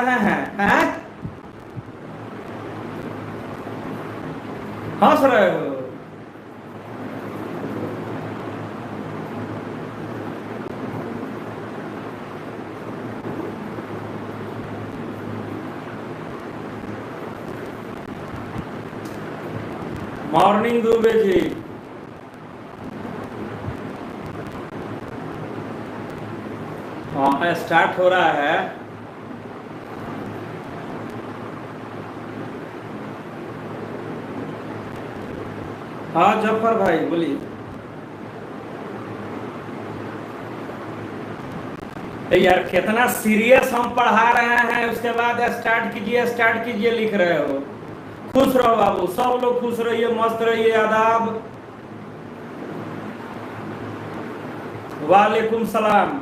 रहे हैं? हंस रहे हो? मॉर्निंग दुबे जी, हाँ स्टार्ट हो रहा है। हाँ जफर भाई बोलिए। यार कितना सीरियस हम पढ़ा रहे हैं, उसके बाद स्टार्ट कीजिए लिख रहे हो। खुश रहो बाबू, सब लोग खुश रहिए, मस्त रहिए। आदाब, वालेकुम सलाम।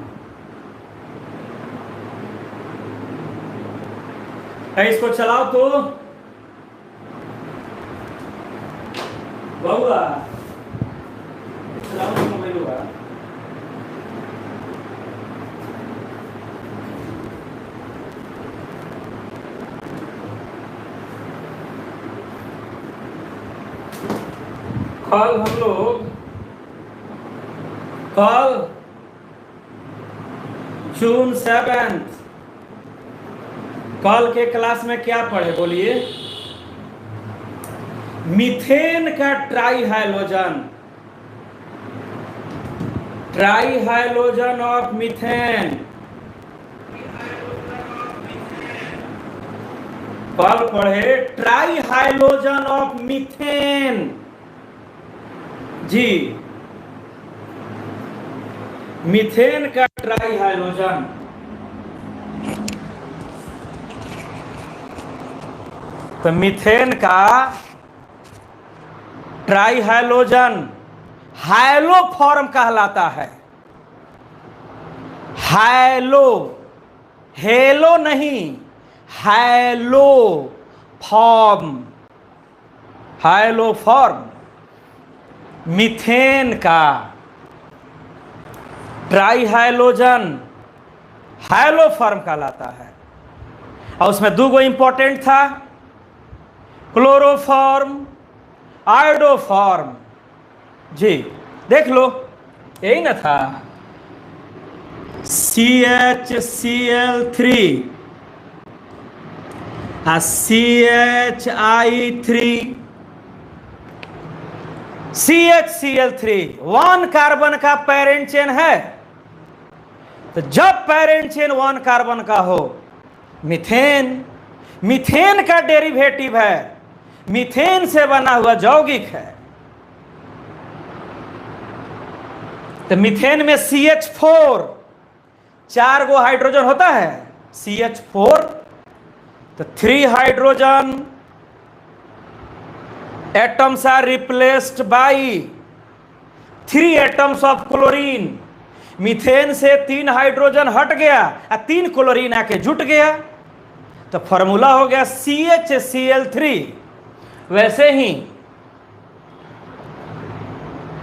इसको चलाओ तो बउआ, चलाओ तो मोबाइल हुआ। कल जून 7, कल के क्लास में क्या पढ़े बोलिए? मीथेन का ट्राईहाइलोजन ऑफ मीथेन। कल पढ़े ट्राईहाइलोजन ऑफ मीथेन जी, मीथेन का ट्राईहाइलोजन। तो मीथेन का ट्राईहाइलोजन हाइलो फॉर्म कहलाता है। हेलो नहीं, हाइलो फॉर्म मीथेन का ट्राईहाइलोजन हाइलो फॉर्म कहलाता है। और उसमें दो इंपॉर्टेंट था, क्लोरोफॉर्म, आयोडोफॉर्म जी। देख लो, यही ना था, CHCl3 CHI3 CHCl3 1 कार्बन का पेरेंट चेन है। तो जब पेरेंट चेन 1 कार्बन का हो, मीथेन का डेरिवेटिव है, मीथेन से बना हुआ यौगिक है। तो मीथेन में CH4 4 गो हाइड्रोजन होता है, CH4। तो 3 hydrogen atoms are replaced by 3 atoms of chlorine. Methane से 3 हाइड्रोजन हट गया और 3 क्लोरीन आके जुट गया, तो फॉर्मूला हो गया CHCl3। वैसे ही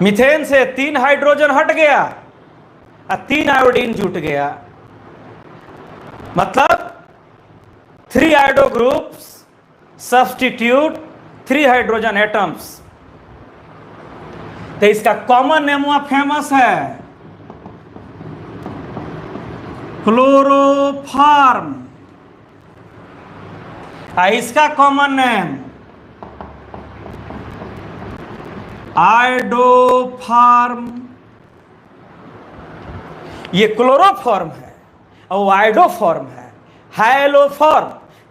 मीथेन से 3 हाइड्रोजन हट गया और 3 आयोडीन जुट गया, मतलब 3 iodo groups substitute 3 hydrogen atoms. तो इसका कॉमन नेम हुआ फेमस है क्लोरोफॉर्म, इसका कॉमन नेम आयोडोफॉर्म। ये क्लोरोफॉर्म है और आयोडोफॉर्म है। हाइलोफॉर्म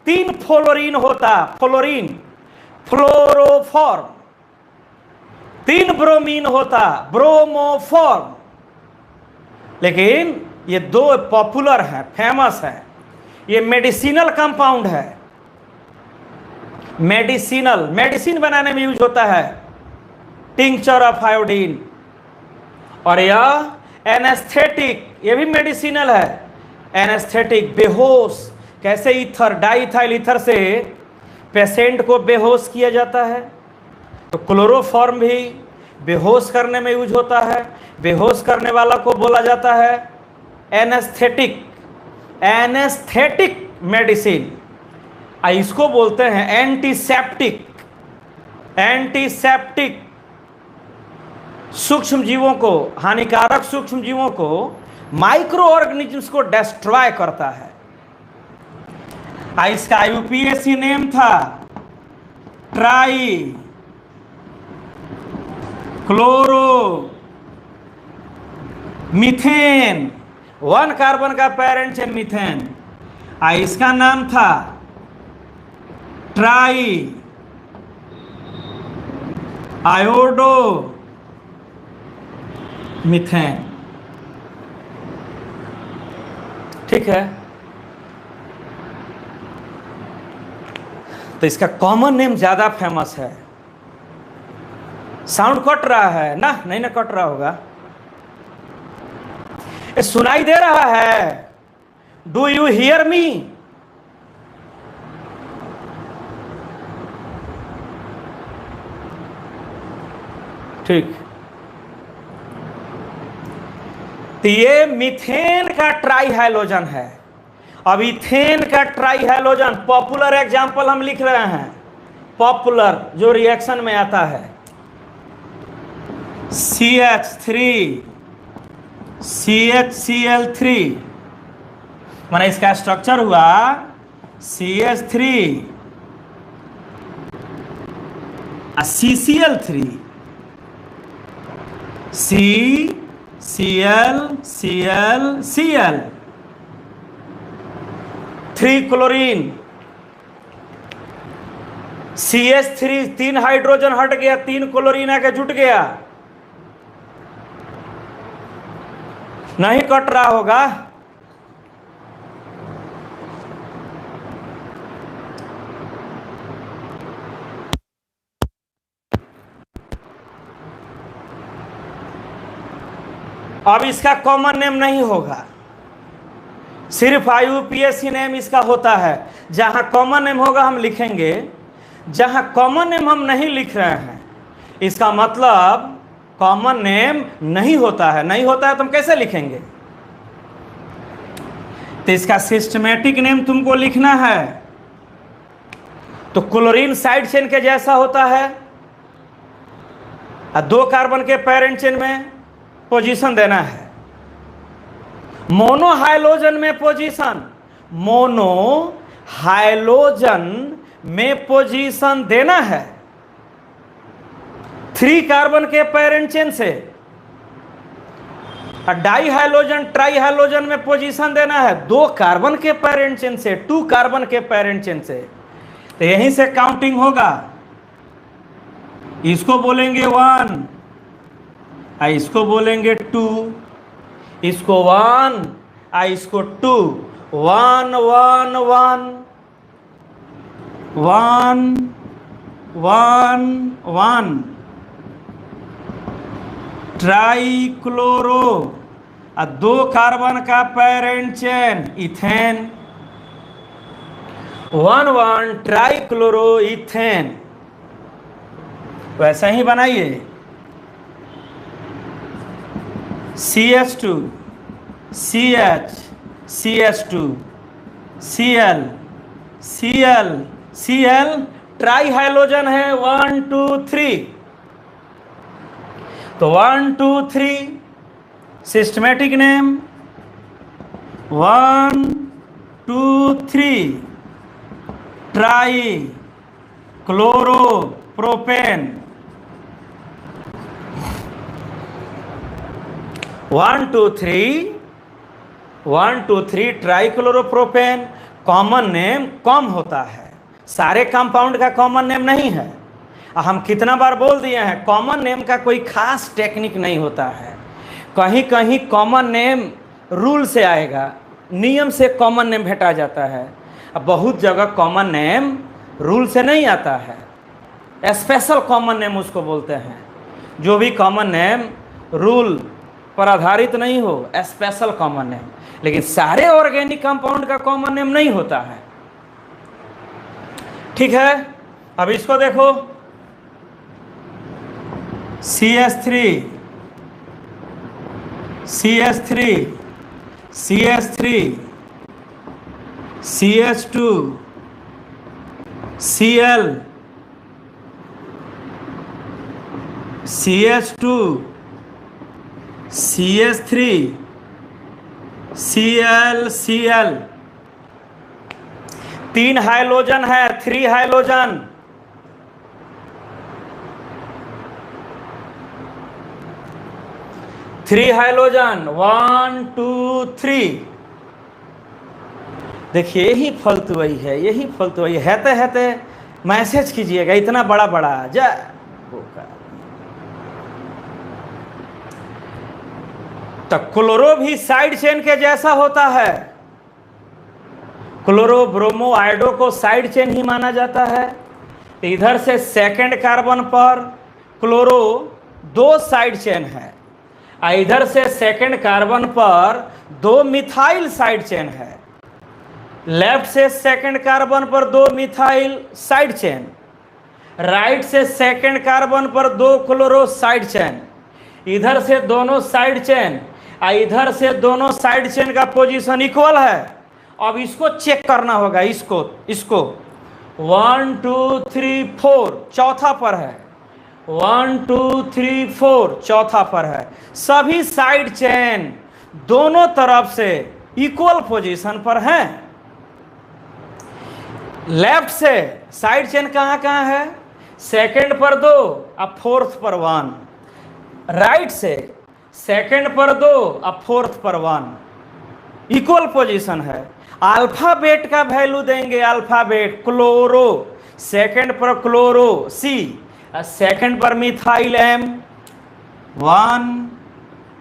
3 फ्लोरीन होता, फ्लोरोफॉर्म 3 ब्रोमीन होता, ब्रोमोफॉर्म। लेकिन ये 2 पॉपुलर है, फेमस है। ये मेडिसिनल कंपाउंड है, मेडिसिन बनाने में यूज होता है, टिंक्चर ऑफ आयोडीन। और यह एनेस्थेटिक, ये भी मेडिसिनल है। एनेस्थेटिक, बेहोश, कैसे ईथर, डाइथाइल ईथर से पेशेंट को बेहोश किया जाता है, तो क्लोरोफॉर्म भी बेहोश करने में यूज होता है। बेहोश करने वाला को बोला जाता है एनेस्थेटिक मेडिसिन। इसको बोलते हैं एंटीसेप्टिक। एंटीसेप्टिक सूक्ष्म जीवों को, हानिकारक सूक्ष्म जीवों को, माइक्रो ऑर्गेनिजम्स को डिस्ट्रॉय करता है। इसका यूपीएससी नेम था ट्राई क्लोरो मीथेन। 1 कार्बन का पेरेंट है मीथेन। इसका नाम था ट्राई आयोडो मीथेन। ठीक है, तो इसका कॉमन नेम ज्यादा फेमस है। साउंड कट रहा है ना? नहीं ना कट रहा होगा, सुनाई दे रहा है? Do you hear me? ठीक, तो ये मीथेन का ट्राई हैलोजन है। अब इथेन का ट्राई हैलोजन, पॉपुलर एग्जाम्पल हम लिख रहे हैं, पॉपुलर जो रिएक्शन में आता है, CH3 CHCl3, माने इसका स्ट्रक्चर हुआ CH3 CCl3 CCl 3 chlorine, CH3 3 hydrogen हट गया, 3 क्लोरीन आके जुट गया। नहीं कट रहा होगा? अब इसका कॉमन नेम नहीं होगा, सिर्फ IUPAC नेम इसका होता है। जहां कॉमन नेम होगा हम लिखेंगे, जहां कॉमन नेम हम नहीं लिख रहे हैं, इसका मतलब कॉमन नेम नहीं होता है। नहीं होता है तो हम कैसे लिखेंगे? तो इसका सिस्टमैटिक नेम तुमको लिखना है, तो क्लोरीन साइड चेन के जैसा होता है, 2 कार्बन के पेरेंट चेन में पोजीशन देना है। मोनो हाइलोजन में पोजीशन, मोनो हाइलोजन में पोजीशन देना है 3 कार्बन के पेरेंट चेन से। डाई हाइलोजन ट्राई हाइलोजन में पोजीशन देना है 2 कार्बन के पेरेंट चेन से, 2 कार्बन के पेरेंट चेन से। तो यहीं से काउंटिंग होगा। इसको बोलेंगे 1, इसको बोलेंगे 2, इसको 1, इसको 2, 1 1 1 1 1 1 ट्राइक्लोरो, 2 कार्बन का parent chain ethane, 1 1 trichloro ethane. वैसा ही बनाइए, CH2 CH CH2 Cl Cl Cl tri halogen है 1 2 3। तो 1 2 3 systematic name 1 2 3 tri chloro propane, 1 2 3 trichloropropane. Common name कम होता है, सारे कंपाउंड का कॉमन नेम नहीं है। हम कितना बार बोल दिए हैं, कॉमन नेम का कोई खास टेक्निक नहीं होता है। कहीं कहीं कॉमन नेम रूल से आएगा, नियम से कॉमन नेम भेटा जाता है। अब बहुत जगह कॉमन नेम रूल से नहीं आता है, स्पेशल कॉमन नेम उसको बोलते हैं। जो भी कॉमन नेम रूल पर आधारित नहीं हो, स्पेशल कॉमन नेम। लेकिन सारे ऑर्गेनिक कंपाउंड का कॉमन नेम नहीं होता है। ठीक है, अब इसको देखो, CH3 CH3 CH3 CH2 Cl CH2 CH3 Cl 3 halogen है, 3 हाइलोजन। Three halogen, 1 2 3। देखिए यही फालतू वही है, यही फालतू वही है। मैसेज कीजिएगा इतना बड़ा बड़ा जा। तो क्लोरो भी साइड चेन के जैसा होता है। क्लोरो ब्रोमो आयोडो को साइड चेन ही माना जाता है। तो इधर से सेकंड कार्बन पर क्लोरो 2 साइड चेन है, इधर से सेकंड कार्बन पर 2 मिथाइल साइड चेन है। लेफ्ट से सेकंड कार्बन पर 2 मिथाइल साइड चेन, राइट से सेकंड कार्बन पर 2 क्लोरो साइड चेन। इधर से दोनों साइड चेन, इधर से दोनों साइड चेन का पोजीशन इक्वल है। अब इसको चेक करना होगा, इसको 1 2 3 4 चौथा पर है, 1 2 3 4 चौथा पर है। सभी साइड चेन दोनों तरफ से इक्वल पोजीशन पर हैं। लेफ्ट से साइड चेन कहाँ कहाँ है? सेकंड पर 2 अब फोर्थ पर 1। राइट से सेकंड पर 2 अब फोर्थ पर 1। इक्वल पोजीशन है। अल्फाबेट का वैल्यू देंगे, अल्फाबेट क्लोरो, सेकंड पर क्लोरो C, सेकंड पर मिथाइल M। 1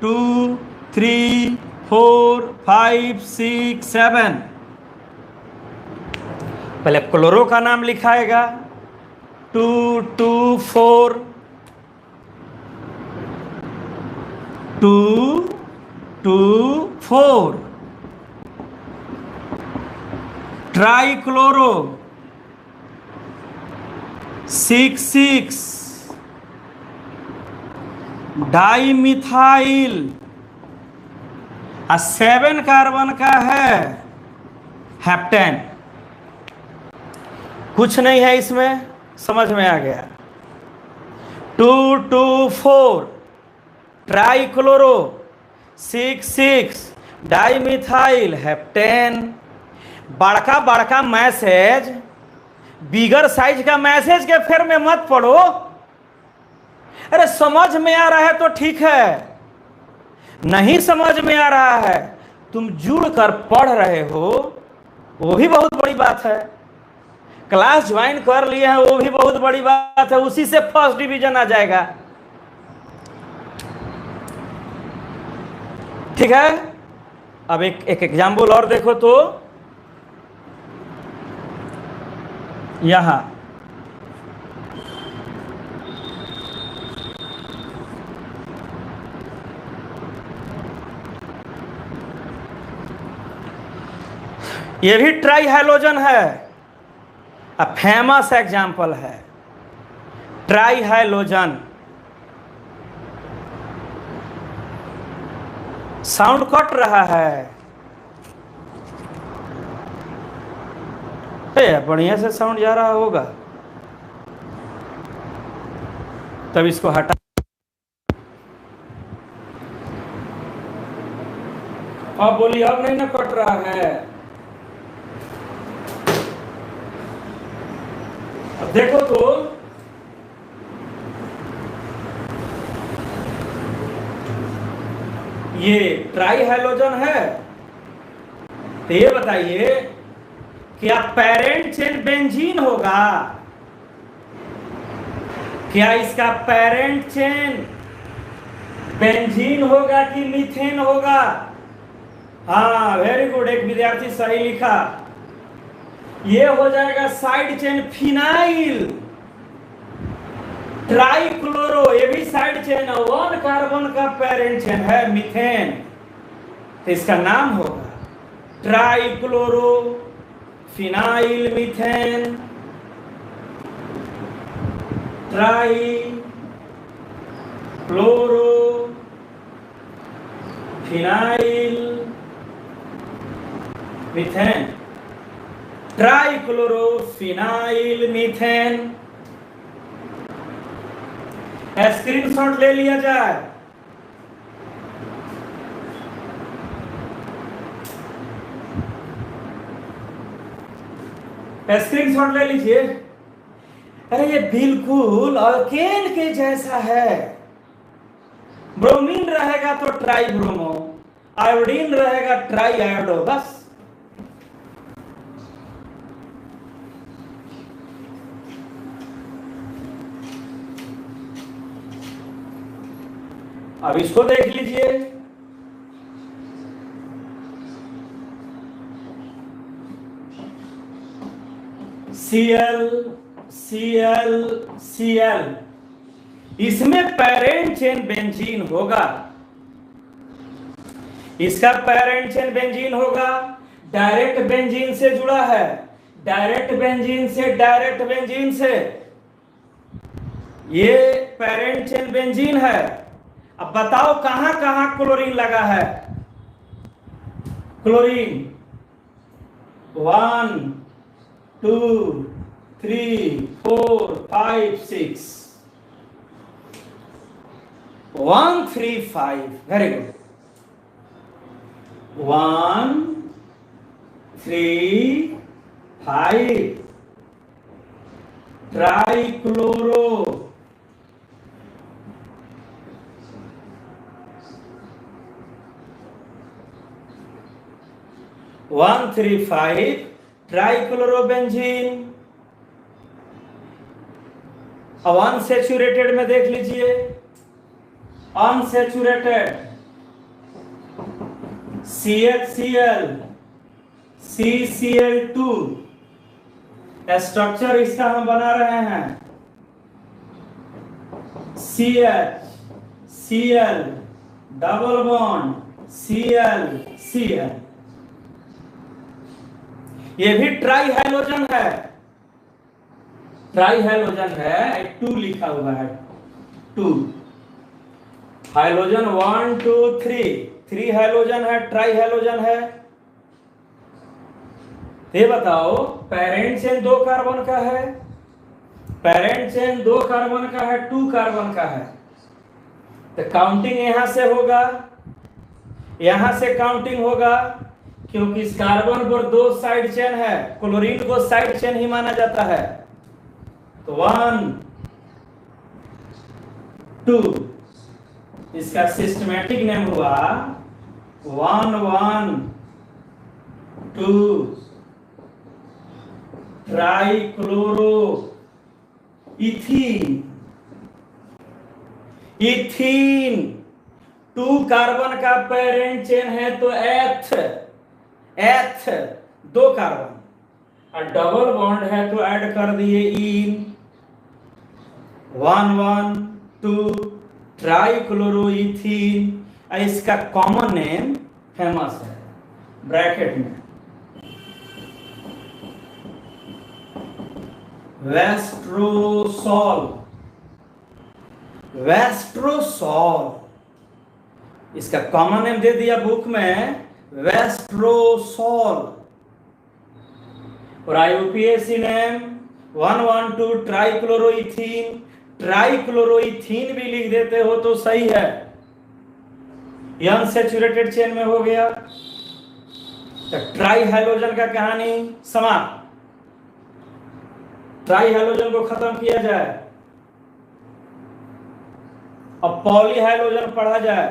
2 3 4 5 6 7। पहले क्लोरो का नाम लिखाएगा 2 2 4 2 2 4। ट्राइक्लोरो 6 6। डाइमिथाइल 7 कार्बन का है हेप्टेन। कुछ नहीं है इसमें, समझ में आ गया। 2 2 4 ट्राइक्लोरो 6 6 डाइमिथाइल हेप्टेन। बड़का बड़का मैसेज, बिगर साइज का मैसेज के फेर में मत पढ़ो। अरे समझ में आ रहा है तो ठीक है, नहीं समझ में आ रहा है तुम जुड़ कर पढ़ रहे हो वो भी बहुत बड़ी बात है। क्लास ज्वाइन कर लिए हैं वो भी बहुत बड़ी बात है, उसी से फर्स्ट डिवीजन आ जाएगा। ठीक है, अब एक एग्जाम्पल और देखो तो यहां ये भी ट्राई हाइलोजन है, फेमस एग्जाम्पल है ट्राई हाइलोजन। साउंड कट रहा है, बढ़िया से साउंड जा रहा होगा तब इसको हटा। अब बोलिए, अब नहीं ना कट रहा है। अब देखो तो ये ट्राई हाइलोजन है, तो ये बताइए क्या पेरेंट चेन बेंजीन होगा? क्या इसका पेरेंट चेन बेंजीन होगा कि मीथेन होगा? हाँ वेरी गुड, एक विद्यार्थी सही लिखा। ये हो जाएगा साइड चेन फिनाइल। ट्राइक्लोरो ये भी साइड चेन है, 1 कार्बन का पेरेंट चेन है मीथेन, तो इसका नाम होगा trichloro phenyl methane. Tri chloro phenyl methane. Trichlorophenyl methane. Screenshot ले लिया जाए। स्क्रीनशॉट ले लीजिए। अरे ये बिल्कुल अल्केन के जैसा है। ब्रोमीन रहेगा तो ट्राई ब्रोमो, आयोडीन रहेगा ट्राई आयोडो, बस। अब इसको देख लीजिए। Cl Cl Cl, इसमें पैरेंट चेन बेंजीन होगा। इसका पैरेंट चेन बेंजीन होगा, डायरेक्ट बेंजीन से जुड़ा है, डायरेक्ट बेंजीन से, डायरेक्ट बेंजीन से। ये पैरेंट चेन बेंजीन है। अब बताओ कहां कहां क्लोरीन लगा है। Chlorine 1 2 3 4 5 6 1 3 5, very good. 1 3 5 ट्राइक्लोरो। 1 3 5 ट्राइक्लोरोबेंजीन। अब अनसैचुरेटेड में देख लीजिए। अनसैचुरेटेड CHCl CCl2, स्ट्रक्चर इसका हम बना रहे हैं। CH Cl double bond Cl Cl। ये भी ट्राई हैलोजन है, ट्राई हैलोजन है। 2 लिखा हुआ है, 2 हाइलोजन 1 2 3 हैलोजन है, ट्राई हैलोजन है। ये बताओ पेरेंट चेन 2 कार्बन का है, पेरेंट चेन 2 कार्बन का है, 2 कार्बन का है। तो काउंटिंग यहां से होगा, यहां से काउंटिंग होगा, क्योंकि इस कार्बन पर 2 साइड चेन है, क्लोरीन को साइड चेन ही माना जाता है। तो 1 2, इसका सिस्टमैटिक नेम हुआ 1 1 2 ट्राइक्लोरो इथीन। इथीन 2 कार्बन का पेरेंट चेन है, तो एथ 2 कार्बन, और डबल बॉन्ड है तो ऐड कर दिए इन। 1 1 2 ट्राइक्लोरोइथीन। इसका कॉमन नेम फेमस है ब्रैकेट में, वेस्ट्रोसॉल। वेस्ट्रोसॉल इसका कॉमन नेम दे दिया बुक में, वेस्ट्रोसॉल। और IUPAC नेम 1 1 2 ट्राइक्लोरोइथीन। ट्राइक्लोरोइथीन भी लिख देते हो तो सही है। अनसैचुरेटेड चेन में हो गया। तो ट्राई हैलोजन का कहानी समाप्त। ट्राई हैलोजन को खत्म किया जाए, अब पॉली हैलोजन पढ़ा जाए।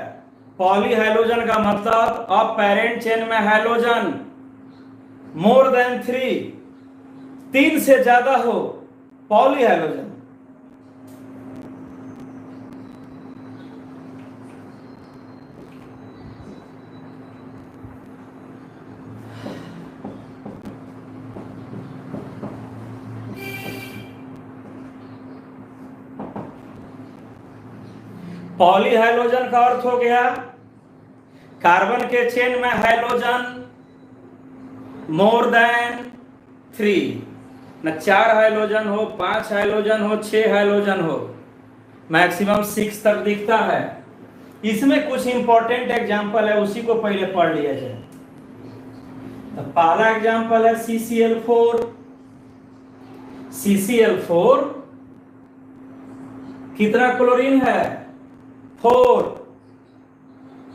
पॉली हैलोजन का मतलब अब पेरेंट चेन में हैलोजन मोर देन 3 से ज्यादा हो, पॉली हैलोजन। पॉली हैलोजन का अर्थ हो गया कार्बन के चेन में हैलोजन मोर देन 3, न 4 हैलोजन हो, 5 हैलोजन हो, 6 हैलोजन हो, मैक्सिमम 6 तक दिखता है। इसमें कुछ इंपॉर्टेंट एग्जांपल है, उसी को पहले पढ़ लिया जाए। तो पहला एग्जांपल है CCl4। CCl4 कितना क्लोरीन है? 4।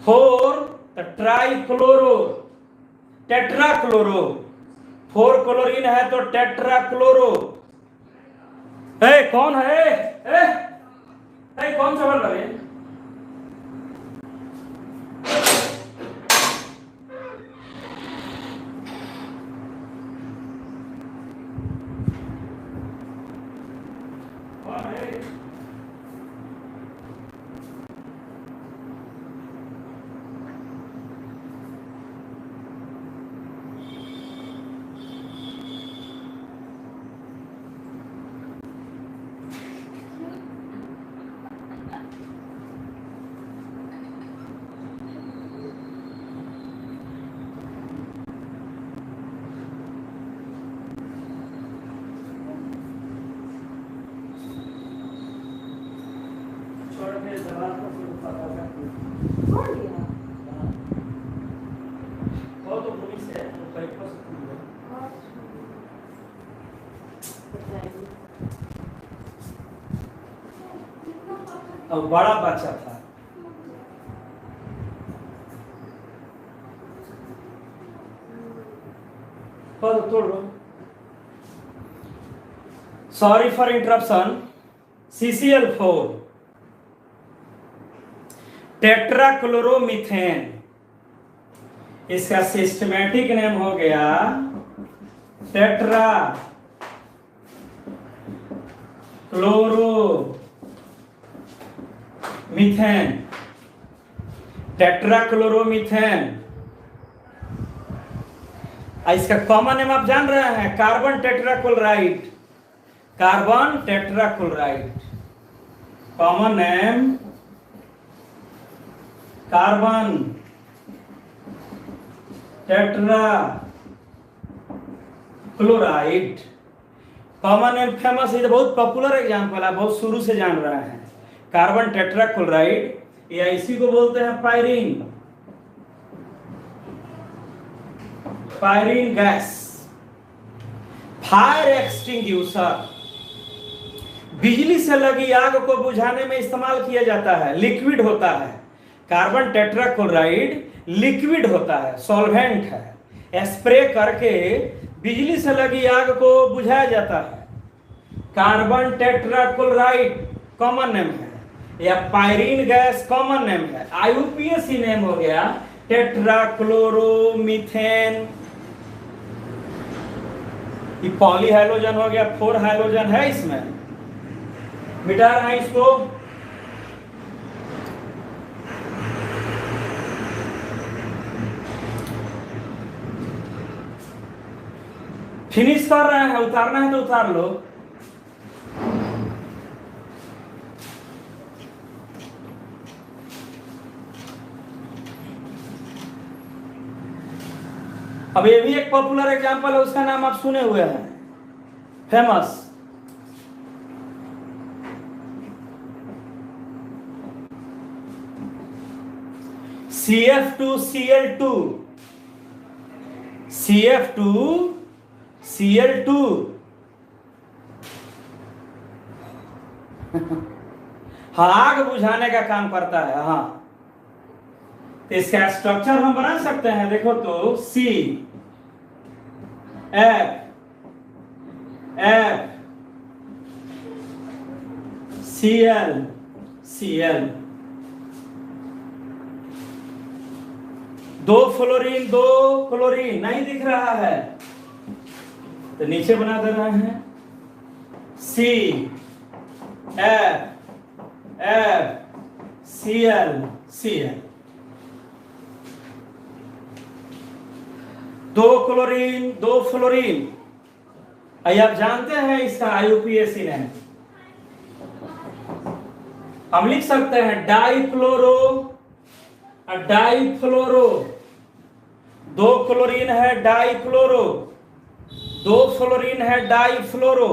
तो ट्राइक्लोरो, टेट्राक्लोरो। 4 क्लोरीन है तो टेट्राक्लोरो। कौन है? कौन सा वर्ड है? अब बड़ा बच्चा था। तोड़ो। Sorry for interruption. CCl4 टेट्राक्लोरोमीथेन, इसका सिस्टमैटिक नेम हो गया टेट्राक्लोरोमीथेन। टेट्राक्लोरोमीथेन। इसका कॉमन नेम आप जान रहे हैं, carbon tetrachloride. Carbon tetrachloride common name, carbon tetrachloride common name. Famous है, बहुत पॉपुलर एग्जांपल है, बहुत शुरू से जान रहे हैं। कार्बन टेट्राक्लोराइड, या इसी को बोलते हैं pyrene. Pyrene gas, fire extinguisher, बिजली से लगी आग को बुझाने में इस्तेमाल किया जाता है। लिक्विड होता है, कार्बन टेट्राक्लोराइड लिक्विड होता है, सॉल्वेंट है। स्प्रे करके बिजली से लगी आग को बुझाया जाता है। कार्बन टेट्राक्लोराइड कॉमन नेम है, या पायरीन गैस कॉमन नेम है। IUPAC नेम हो गया टेट्राक्लोरोमीथेन। ये पॉली हाइड्रोजन हो गया, 4 हाइड्रोजन है इसमें, मिटा रहे हैं इसको। फिनिश कर रहे हैं, उतारना है तो उतार लो। अब ये भी एक पॉपुलर एग्जांपल है, उसका नाम आप सुने हुए हैं, फेमस। CF2Cl2। CF2Cl2 हाँ, आग बुझाने का काम करता है। हाँ, तो इसका स्ट्रक्चर हम बना सकते हैं, देखो तो CFCl। 2 फ्लोरीन 2 क्लोरीन नहीं दिख रहा है तो नीचे बना दे रहे हैं CFCl। 2 chlorine 2 fluorine. आप जानते हैं इसका IUPAC नेम, हम लिख सकते हैं डाइक्लोरो और डाइफ्लोरो। 2 क्लोरीन है डाइक्लोरो, 2 फ्लोरीन है डाइफ्लोरो,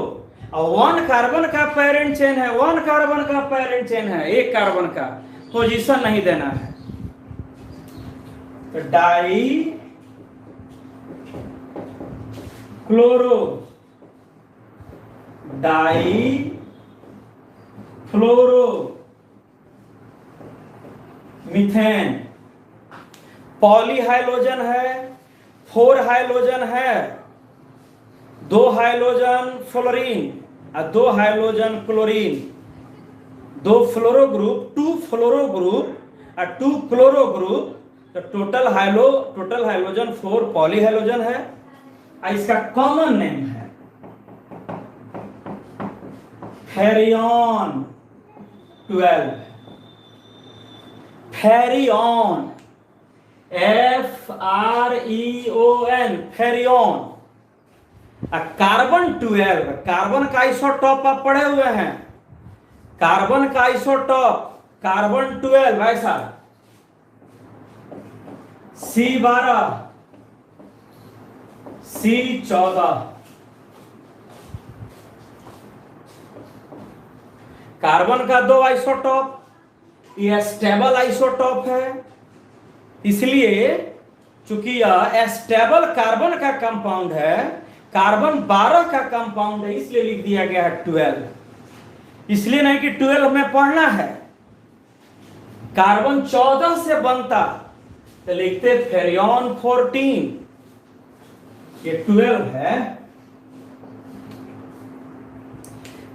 और 1 कार्बन का पेरेंट चेन है, 1 कार्बन का पेरेंट चेन है, 1 कार्बन का पोजीशन नहीं देना है। तो क्लोरो डाई फ्लोरो मीथेन। पॉलीहाइलोजन है, 4 हाइलोजन है, 2 हाइलोजन फ्लोरीन और 2 हाइलोजन क्लोरीन, 2 फ्लोरो ग्रुप, 2 फ्लोरो ग्रुप और 2 क्लोरो ग्रुप। तो टोटल हाइलोजन 4 पॉलीहाइलोजन है और इसका कॉमन नेम है फेरियन 12। फेरियन, FREON, फेरियन। कार्बन 12, कार्बन का आइसोटॉप आप पढ़े हुए हैं, कार्बन का आइसोटॉप कार्बन 12 ऐसा C12 C14। कार्बन का 2 आइसोटॉप, यह स्टेबल आइसोटॉप है, इसलिए चूंकि यह स्टेबल कार्बन का कंपाउंड है, कार्बन 12 का कंपाउंड है, इसलिए लिख दिया गया है 12। इसलिए नहीं कि 12 में पढ़ना है, कार्बन 14 से बनता तो लिखते फेरियन 14, ये 12 है।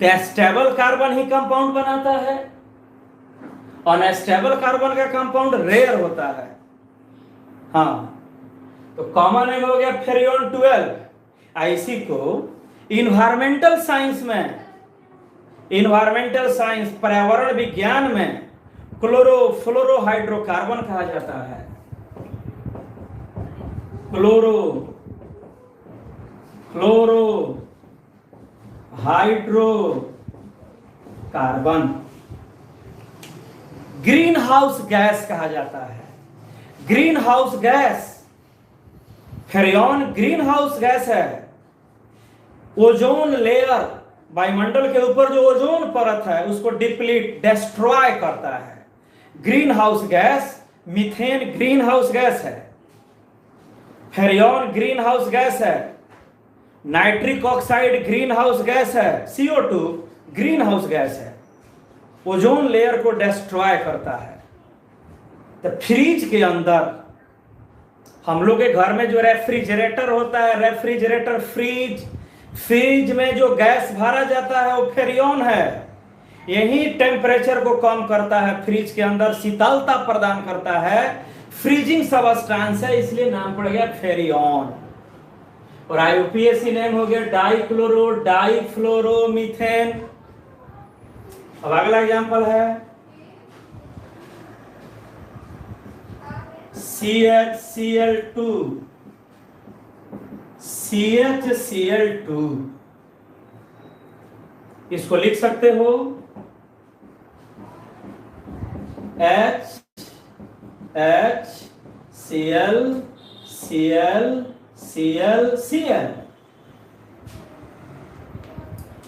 तो स्टेबल कार्बन ही कंपाउंड बनाता है, अनस्टेबल कार्बन का कंपाउंड रेयर होता है। हाँ, तो कॉमन नेम हो गया फेरियन 12। इसी को इन्वायरमेंटल साइंस में, इन्वायरमेंटल साइंस पर्यावरण विज्ञान में क्लोरोफ्लोरोहाइड्रोकार्बन कहा जाता है। Chloro fluoro hydro carbon green house gas कहा जाता है। Green house gas, Freon green house gas है। ओजोन लेयर, वायुमंडल के ऊपर जो ओजोन परत है उसको डिप्लीट, डिस्ट्रॉय करता है। Green house gas, methane green house gas है, फेरियन ग्रीन हाउस गैस है, nitric oxide green house gas है, CO2 ग्रीन हाउस गैस है, ओजोन लेयर को डिस्ट्रॉय करता है। तो फ्रिज के अंदर, हम लोग के घर में जो रेफ्रिजरेटर होता है, रेफ्रिजरेटर फ्रिज, फ्रिज में जो गैस भरा जाता है वो फेरियन है। यही टेम्परेचर को कम करता है, फ्रिज के अंदर शीतलता प्रदान करता है, फ्रीजिंग सबस्टेंस है, इसलिए नाम पड़ गया फेरियन। और IUPAC नेम हो गया डाइक्लोरो डाइफ्लोरो मीथेन। अब अगला एग्जांपल है CHCl2, CHCl2। इसको लिख सकते हो HCl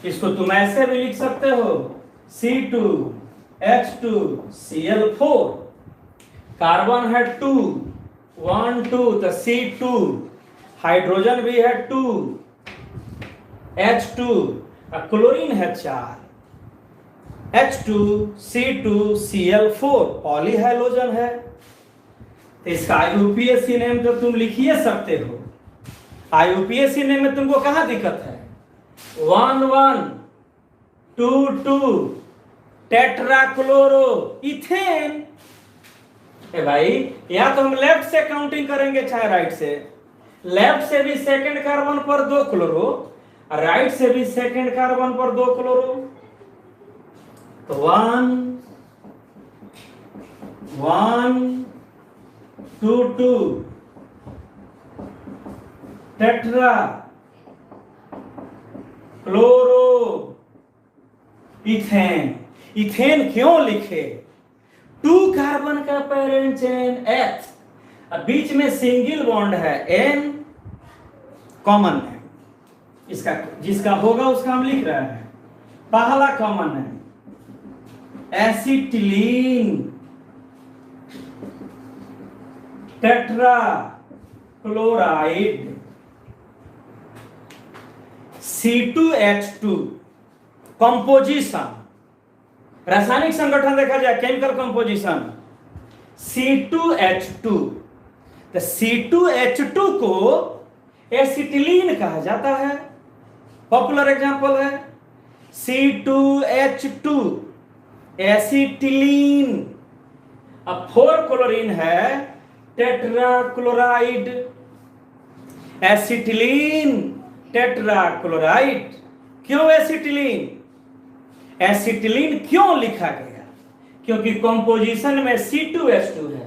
इसको तुम ऐसे भी लिख सकते हो C2H2Cl4। कार्बन है 2, 1 2 तो C2, हाइड्रोजन भी है 2 H2, क्लोरीन है 4 H2C2Cl4, पॉलीहाइलोजन है। तो इसका IUPAC नेम तो तुम लिखिए सकते हो। IUPAC नेम में तुमको कहां दिक्कत है? 1 1 2 2 टेट्राक्लोरो इथेन। भाई या तो हम लेफ्ट से काउंटिंग करेंगे चाहे राइट से। लेफ्ट से भी सेकंड कार्बन पर 2 क्लोरो, राइट से भी सेकंड कार्बन पर 2 क्लोरो। तो 1 1 2 2 टेट्रा क्लोरो इथेन। इथेन क्यों लिखे? 2 कार्बन का पेरेंट चेन H, बीच में सिंगल बॉन्ड है N, कॉमन है इसका, जिसका होगा उसका हम लिख रहे हैं। पहला कॉमन है acetylene tetra chloride. C2H2 composition, रासायनिक संगठन देखा जाए, केमिकल कंपोजिशन C2H2। तो C2H2 को एसिटिलीन कहा जाता है। पॉपुलर एग्जांपल है C2H2 एसिटिलीन। अब 4 क्लोरीन है टेट्राक्लोराइड, एसिटिलीन टेट्राक्लोराइड। क्यों एसिटिलीन? एसिटिलीन क्यों लिखा गया? क्योंकि कंपोजिशन में C2H2 है।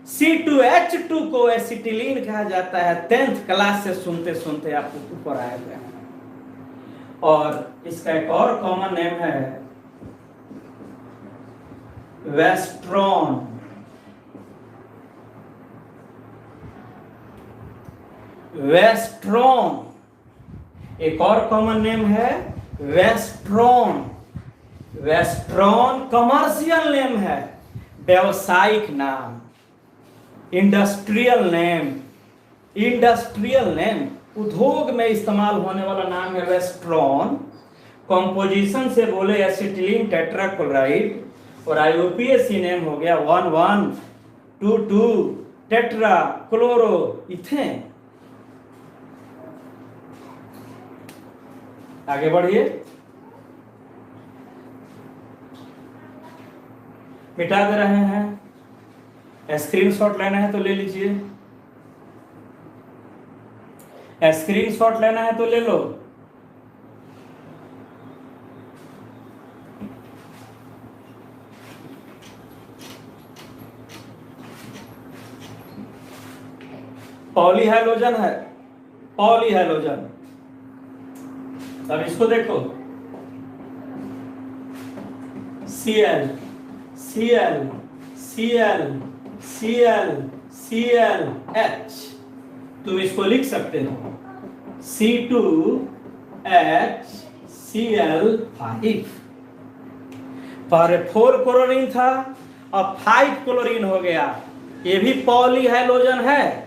C2H2 को एसिटिलीन कहा जाता है। 10th क्लास से सुनते सुनते आपको ऊपर आया गया। और इसका एक और कॉमन नेम है वेस्ट्रॉन। वेस्ट्रॉन एक और कॉमन नेम है वेस्ट्रॉन। वेस्ट्रॉन कमर्शियल नेम है, व्यवसायिक नाम, इंडस्ट्रियल नेम। इंडस्ट्रियल नेम उद्योग में इस्तेमाल होने वाला नाम है वेस्ट्रॉन। कंपोजिशन से बोले एसिटिलीन टेट्राक्लोराइड, और आईयूपीएसी नेम हो गया 1122 टेट्रा क्लोरो इथेन। आगे बढ़िए, मिटा दे रहे हैं। स्क्रीनशॉट लेना है तो ले लीजिए, स्क्रीनशॉट लेना है तो ले लो। पॉलीहाइलोजन है, पॉलीहाइलोजन। अब इसको देखो, Cl Cl Cl Cl ClH। तुम इसको लिख सकते हो C2HCl5। पर 4 क्लोरीन था, अब 5 क्लोरीन हो गया। ये भी पॉलीहाइलोजन है।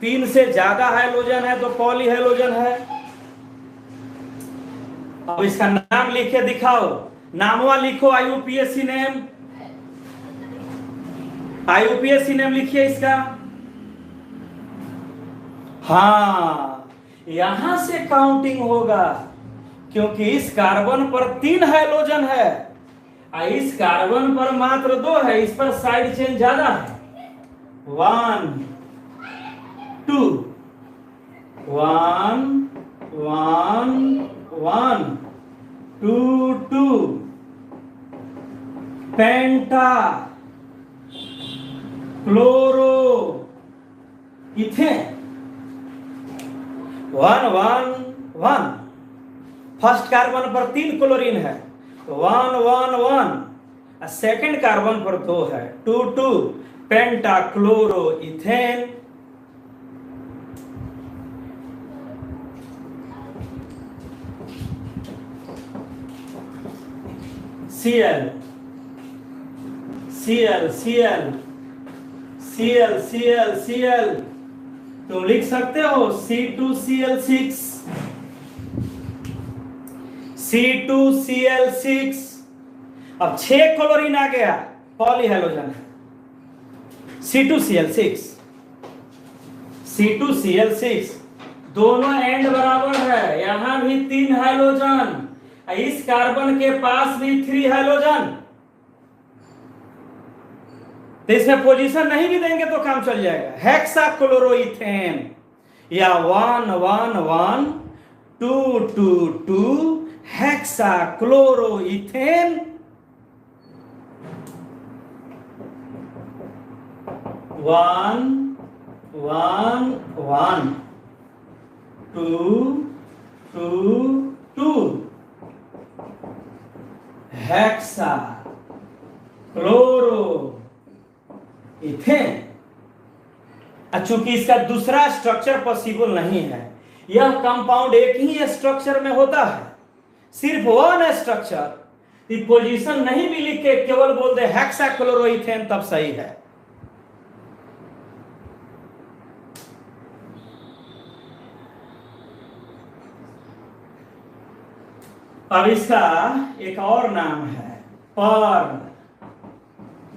3 से ज्यादा हाइलोजन है तो पॉलीहाइलोजन है। अब इसका नाम लिख के दिखाओ, नामवा लिखो। आईयूपीएसी नेम, आईयूपीएसी नेम लिखिए इसका। हाँ, यहां से काउंटिंग होगा, क्योंकि इस कार्बन पर 3 हाइड्रोजन है, इस कार्बन पर मात्र 2 है। इस पर साइड चेन ज्यादा है। 1 2 1 1 1 2 2 penta chloro ethane 1 1 1। First carbon पर 3 क्लोरीन है तो 1 1 1। सेकेंड कार्बन पर 2 है 2 2 penta chloro ethane. Cl Cl Cl Cl Cl Cl तुम लिख सकते हो C2Cl6 C2Cl6। अब 6 क्लोरीन आ गया, पॉलीहाइड्रोजन है C2Cl6 C2Cl6। दोनों एंड बराबर है, यहां भी 3 हाइड्रोजन, इस कार्बन के पास भी 3 हाइड्रोजन। तो इसमें पोजीशन नहीं भी देंगे तो काम चल जाएगा। हेक्साक्लोरोइथेन या 1 1 1 2 2 2 हेक्साक्लोरोइथेन। 1 1 1 2 2 2 हेक्सा क्लोरो इथेन। चूंकि इसका दूसरा स्ट्रक्चर पॉसिबल नहीं है, यह कंपाउंड एक ही स्ट्रक्चर में होता है, सिर्फ 1 स्ट्रक्चर। पोजीशन नहीं भी लिख के केवल बोल दे हेक्सा क्लोरो इथेन तब सही है। अब इसका एक और नाम है पर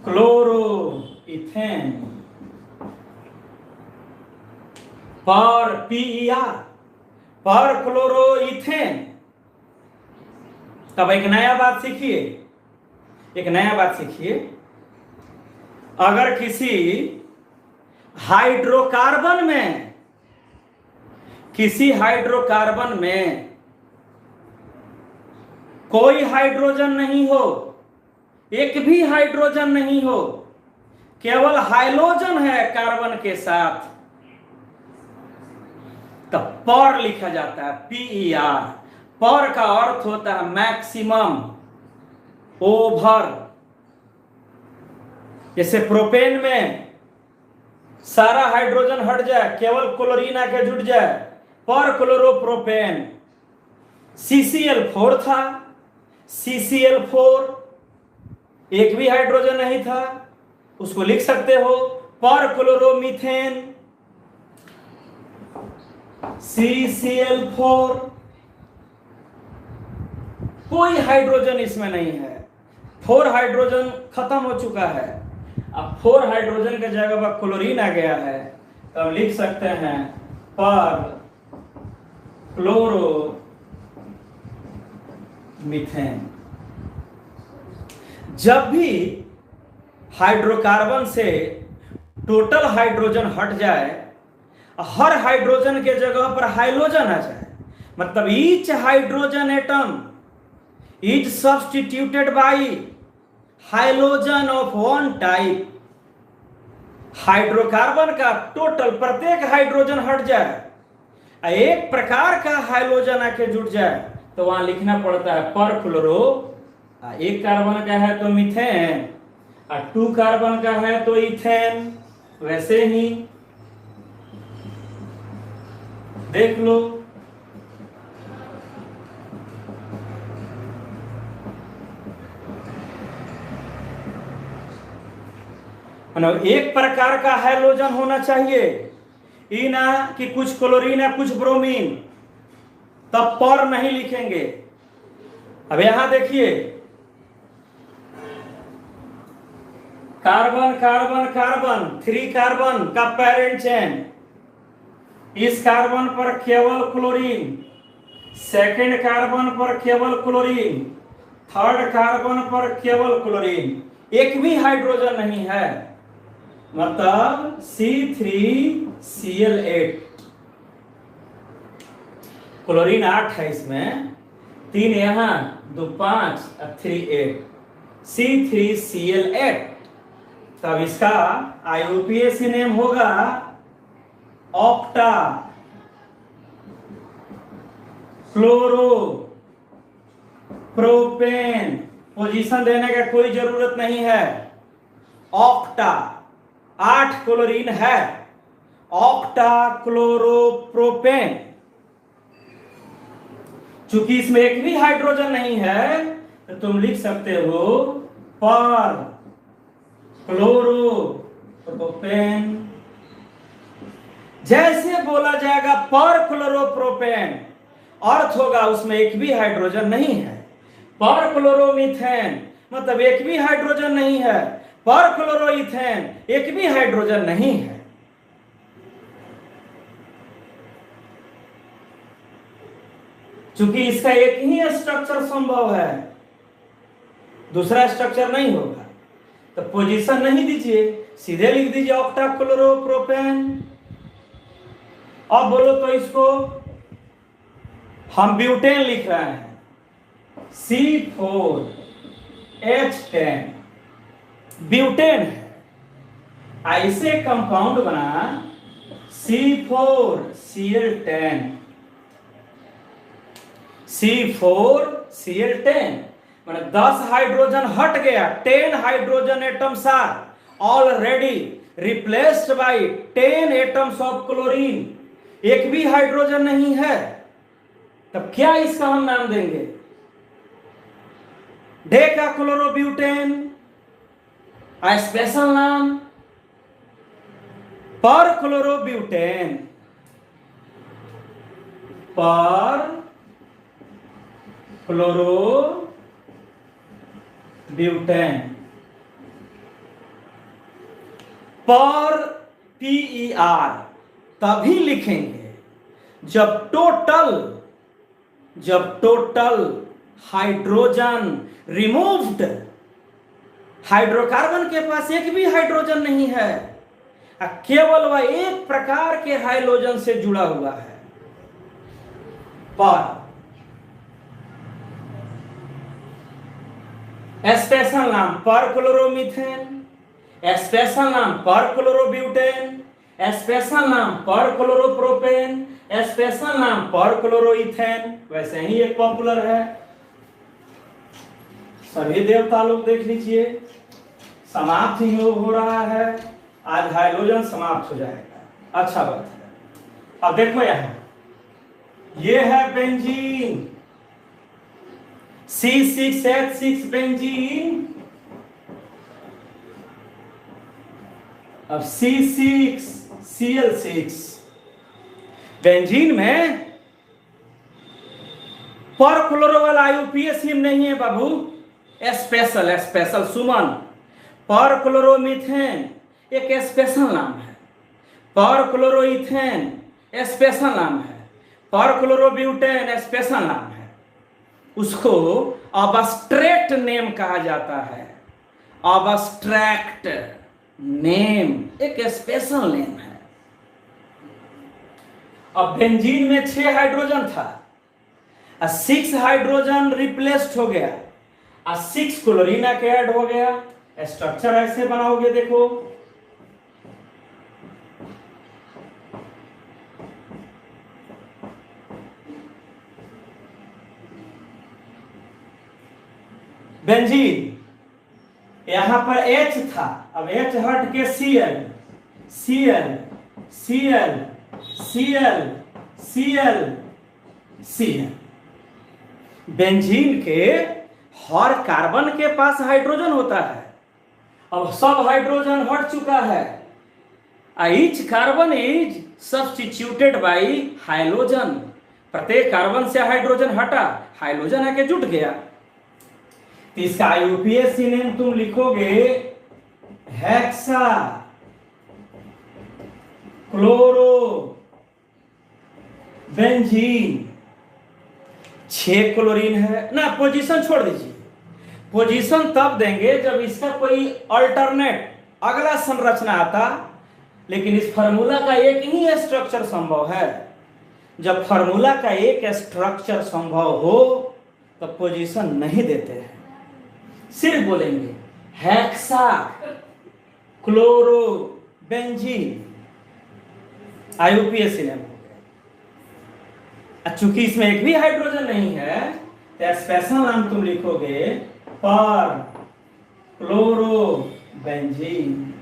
क्लोरो इथेन, पर PER, पर क्लोरो इथेन। तब एक नया बात सीखिए, एक नया बात सीखिए। अगर किसी हाइड्रोकार्बन में, किसी हाइड्रोकार्बन में कोई हाइड्रोजन नहीं हो, एक भी हाइड्रोजन नहीं हो, केवल हाइलोजन है कार्बन के साथ, तब पर लिखा जाता है PER। पर का अर्थ होता है मैक्सिमम, ओवर। जैसे प्रोपेन में सारा हाइड्रोजन हट जाए, केवल क्लोरीन आके जुट जाए, पर क्लोरोप्रोपेन। CCl4 था, CCl4 एक भी हाइड्रोजन नहीं था, उसको लिख सकते हो पर क्लोरोमीथेन, CCl4। कोई हाइड्रोजन इसमें नहीं है, 4 हाइड्रोजन खत्म हो चुका है, अब 4 हाइड्रोजन के जगह पर क्लोरीन आ गया है, तो हम लिख सकते हैं पर क्लोरो मीथेन। जब भी हाइड्रोकार्बन से टोटल हाइड्रोजन हट जाए, हर हाइड्रोजन के जगह पर हाइलोजन आ जाए, मतलब each hydrogen atom is substituted by halogen of one type. Hydrocarbon का टोटल प्रत्येक हाइड्रोजन हट जाए, एक प्रकार का हाइलोजन आके जुट जाए, तो वहां लिखना पड़ता है पर क्लोरो। एक कार्बन का है तो मीथेन, और 2 कार्बन का है तो इथेन। वैसे ही देख लो, एक प्रकार का हाइलोजन होना चाहिए, ई ना कि कुछ क्लोरीन है कुछ ब्रोमीन, तब पर नहीं लिखेंगे। अब यहां देखिए, कार्बन कार्बन कार्बन, 3 कार्बन का पेरेंट चेन, इस कार्बन पर केवल क्लोरीन, सेकंड कार्बन पर केवल क्लोरीन, थर्ड कार्बन पर केवल क्लोरीन, एक भी हाइड्रोजन नहीं है, मतलब C3Cl8। क्लोरीन 8 है इसमें, 3 यहां, 2 5 और 3 8, C3Cl8। तब इसका IUPAC नेम होगा ऑक्टा क्लोरो प्रोपेन। पोजीशन देने का कोई जरूरत नहीं है, ऑक्टा, 8 क्लोरीन है, ऑक्टा क्लोरोप्रोपेन। चूंकि इसमें एक भी हाइड्रोजन नहीं है, तो तुम लिख सकते हो पर क्लोरोप्रोपेन। जैसे बोला जाएगा पर क्लोरोप्रोपेन, अर्थ होगा उसमें एक भी हाइड्रोजन नहीं है। पर क्लोरोमीथेन मतलब एक भी हाइड्रोजन नहीं है, पर क्लोरोइथेन एक भी हाइड्रोजन नहीं है। चूंकि इसका एक ही स्ट्रक्चर संभव है, दूसरा स्ट्रक्चर नहीं होगा, तो पोजीशन नहीं दीजिए, सीधे लिख दीजिए ऑक्टा क्लोरोप्रोपेन। अब बोलो तो इसको हम ब्यूटेन लिख रहे हैं, C4H10 ब्यूटेन है। ऐसे कंपाउंड बना C4Cl10, C4Cl10 मैंने 10 हाइड्रोजन हट गया, 10 hydrogen atoms are already replaced by 10 atoms of chlorine. एक भी हाइड्रोजन नहीं है, तब क्या इसका हम नाम देंगे? डेका क्लोरोब्यूटेन। स्पेशल नाम पर क्लोरोब्यूटेन, पर क्लोरोब्यूटेन पर PER तभी लिखेंगे जब टोटल हाइड्रोजन रिमूव्ड, हाइड्रोकार्बन के पास एक भी हाइड्रोजन नहीं है, केवल वह एक प्रकार के हाइड्रोजन से जुड़ा हुआ है। पर स्पेशल नाम पर क्लोरोमीथेन, स्पेशल नाम पर क्लोरोब्यूटेन, स्पेशल नाम पर क्लोरोप्रोपेन, स्पेशल नाम पर क्लोरोइथेन। वैसे ही एक पॉपुलर है। सभी देवता लोग देख लीजिए, समाप्त ही हो रहा है। आज हाइड्रोजन समाप्त हो जाएगा। अच्छा बात है। अब देखो यहां, ये है बेंजीन, C6H6 बेंजीन। अब C6Cl6 बेंजीन में पर क्लोरोवल IUPAC नहीं है बाबू, स्पेशल सुमन। पर क्लोरोमीथेन एक स्पेशल नाम है, पर क्लोरोइथेन स्पेशल नाम है, पर क्लोरोब्यूटेन स्पेशल नाम है। उसको अबस्ट्रैक्ट नेम कहा जाता है। अबस्ट्रैक्ट नेम एक स्पेशल नेम है। अब बेंजीन में 6 हाइड्रोजन था, 6 हाइड्रोजन रिप्लेस्ड हो गया, 6 क्लोरीन के ऐड हो गया। स्ट्रक्चर ऐसे बनाओगे, देखो बेंजीन, यहां पर H था, अब H हट के Cl, Cl, Cl, Cl, Cl, Cl। Benzene के हर कार्बन के पास हाइड्रोजन होता है। अब सब हाइड्रोजन हट चुका है। Each carbon is substituted bye hydrogen. प्रत्येक कार्बन से हाइड्रोजन हटा, हाइड्रोजन आके जुट गया। इसका IUPAC नेम तुम लिखोगे हेक्सा क्लोरो बेंजीन। 6 क्लोरीन है ना। पोजीशन छोड़ दीजिए, पोजीशन तब देंगे जब इसका कोई अल्टरनेट अगला संरचना आता। लेकिन इस फार्मूला का एक ही स्ट्रक्चर संभव है। जब फार्मूला का एक स्ट्रक्चर संभव हो तो पोजीशन नहीं देते हैं, सिर्फ बोलेंगे hexa chloro benzene. IUPAC name. चूंकि इसमें एक भी हाइड्रोजन नहीं है तो स्पेशल नाम तुम लिखोगे पर क्लोरो बेंजीन।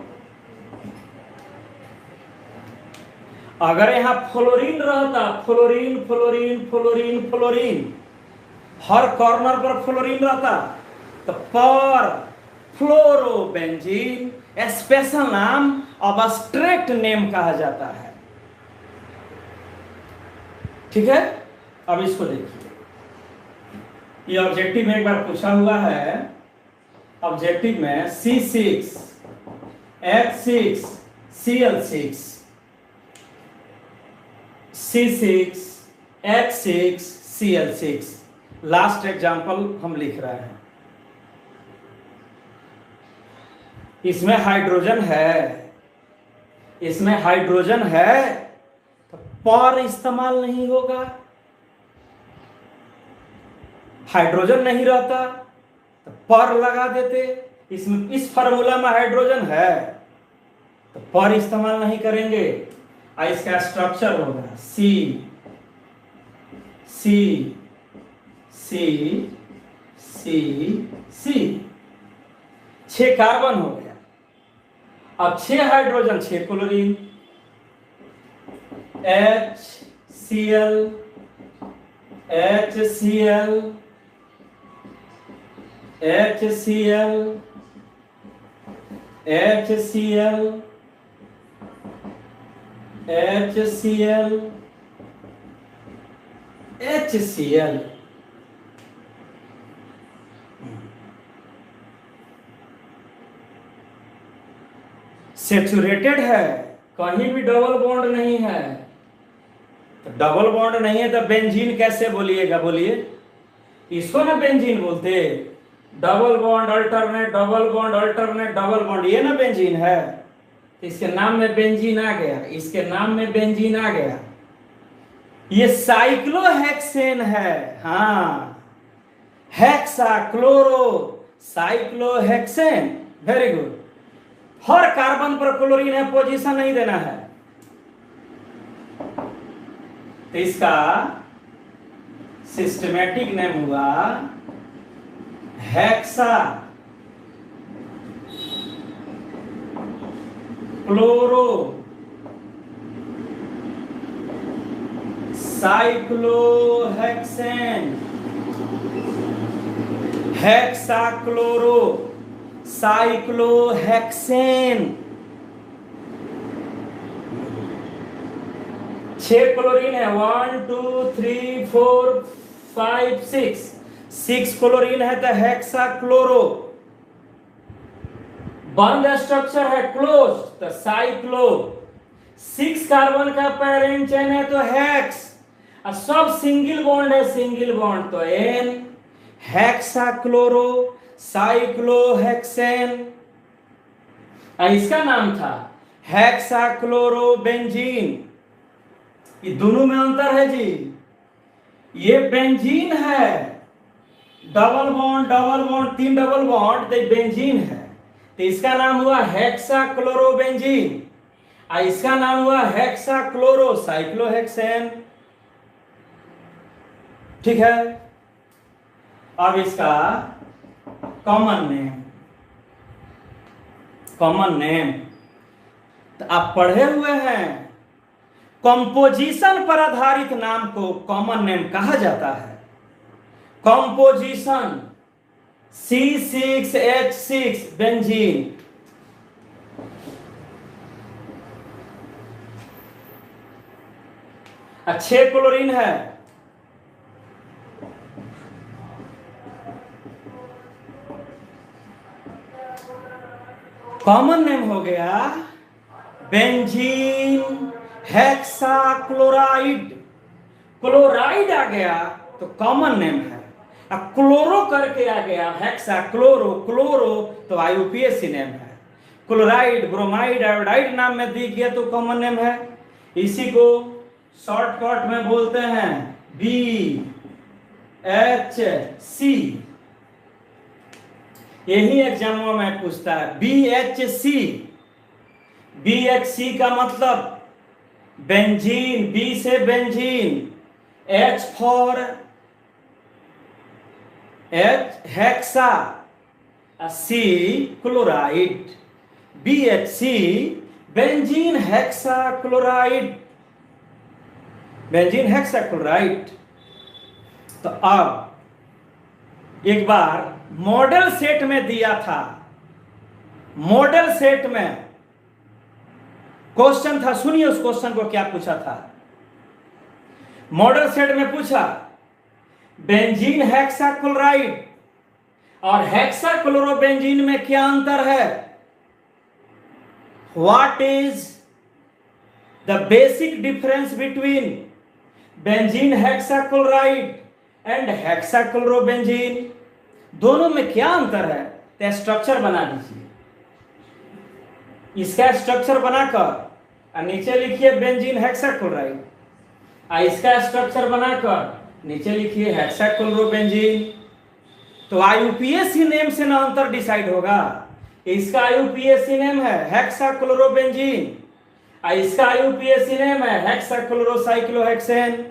अगर यहां फ्लोरीन रहता, फ्लोरीन फ्लोरीन फ्लोरीन फ्लोरीन, हर कॉर्नर पर फ्लोरीन रहता, तो पर फ्लोरोबेंजीन स्पेशल नाम अबस्ट्रैक्ट नेम कहा जाता है। ठीक है। अब इसको देखिए, ये ऑब्जेक्टिव में एक बार पूछा हुआ है। ऑब्जेक्टिव में C6H6Cl6, C6H6Cl6 लास्ट एग्जांपल हम लिख रहे हैं। इसमें हाइड्रोजन है, इसमें हाइड्रोजन है तो पर इस्तेमाल नहीं होगा। हाइड्रोजन नहीं रहता तो पर लगा देते। इसमें इस फार्मूला में हाइड्रोजन है तो पर इस्तेमाल नहीं करेंगे। इसका स्ट्रक्चर होगा C C C C C। 6 carbon हो गया। अब 6 hydrogen, 6 chlorine, HCl HCl HCl HCl HCl HCl saturated है, कहीं भी डबल बॉन्ड नहीं है। तो डबल बॉन्ड नहीं है तो बेंजीन कैसे बोलिएगा, बोलिए। इसको ना बेंजीन बोलते, double bond alternate, double bond alternate, double bond, ये ना बेंजीन है। तो इसके नाम में बेंजीन आ गया, इसके नाम में बेंजीन आ गया। ये साइक्लोहेक्सेन है, हाँ, hexa chloro cyclohexane, very good. हर कार्बन पर क्लोरीन है, पोजीशन नहीं देना है। तो इसका सिस्टमैटिक नेम हुआ hexa chloro cyclohexane, hexachloro cyclohexane. 6 chlorine है, 1 2 3 4 5 6 क्लोरीन है तो हेक्साक्लोरो। बंद स्ट्रक्चर है, क्लोज, तो साइक्लो। 6 कार्बन का पेरेंट चेन है तो हेक्स, और सब सिंगल बॉन्ड है, सिंगल बॉन्ड तो एन, हेक्साक्लोरो साइक्लोहेक्सेन। इसका नाम था हेक्साक्लोरोबेंजीन। ये दोनों में अंतर है जी, ये बेंजीन है, डबल बॉन्ड 3 डबल बॉन्ड, तो बेंजीन है, तो इसका नाम हुआ हेक्साक्लोरोबेंजीन, और इसका नाम हुआ हेक्साक्लोरो साइक्लोहेक्सेन। ठीक है। अब इसका कॉमन नेम तो आप पढ़े हुए हैं, कंपोजिशन पर आधारित नाम को कॉमन नेम कहा जाता है। कंपोजिशन C6H6 बेंजीन, अच्छे क्लोरीन है, कॉमन नेम हो गया बेंजीन हेक्साक्लोराइड। क्लोराइड आ गया तो कॉमन नेम है, अब क्लोरो करके आ गया हेक्साक्लोरो, क्लोरो तो आईयूपीएसी नेम है। क्लोराइड, ब्रोमाइड, आयोडाइड नाम में दी गया तो कॉमन नेम है। इसी को शॉर्टकट में बोलते हैं BHC। यही एग्जामों में पूछता है BHC। BHC का मतलब बेंजीन, B से benzene, H for hexa, C chloride, BHC benzene hexachloride, benzene hexachloride. तो अब एक बार मॉडल सेट में दिया था, मॉडल सेट में क्वेश्चन था, सुनिए उस क्वेश्चन को क्या पूछा था। मॉडल सेट में पूछा बेंजीन हेक्साक्लोराइड और हेक्साक्लोरोबेंजीन में क्या अंतर है, what is the basic difference between benzene hexachloride and hexachlorobenzene, दोनों में क्या अंतर है। तो स्ट्रक्चर बना दीजिए, इसका स्ट्रक्चर बनाकर नीचे लिखिए बेंजीन हेक्साक्लोराइड, इसका स्ट्रक्चर बनाकर नीचे लिखिए हेक्साक्लोरोबेंजीन। तो आईयूपीएसी नेम से ना अंतर डिसाइड होगा। इसका आईयूपीएसी नेम है हेक्साक्लोरोबेंजीन, इसका आईयूपीएसी नेम है हेक्साक्लोरोसाइक्लोहेक्सेन।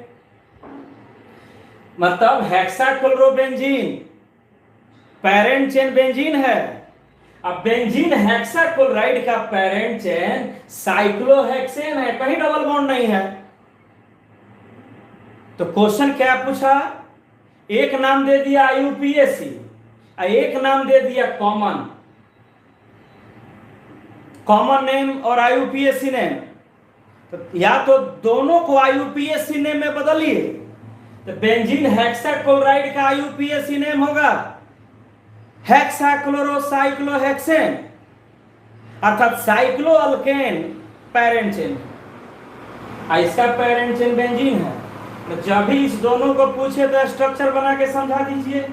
मतलब हेक्साक्लोरोबेंजीन पेरेंट चेन बेंजीन है, अब बेंजीन हेक्साक्लोराइड का पेरेंट चेन साइक्लोहेक्सेन है, कहीं डबल बॉन्ड नहीं है। तो क्वेश्चन क्या पूछा, एक नाम दे दिया आईयूपीएसी, एक नाम दे दिया कॉमन, कॉमन नेम और आईयूपीएसी नेम। तो या तो दोनों को आईयूपीएसी नेम में बदलिए, तो बेंजीन हेक्साक्लोराइड का आईयूपीएसी नेम होगा हेक्साक्लोरोसाइक्लोहेक्सेन, अर्थात साइक्लो अल्केन पेरेंट चेन, इसका पेरेंट चेन बेंजीन है। तो जब भी इस दोनों को पूछे तो स्ट्रक्चर बना के समझा दीजिए।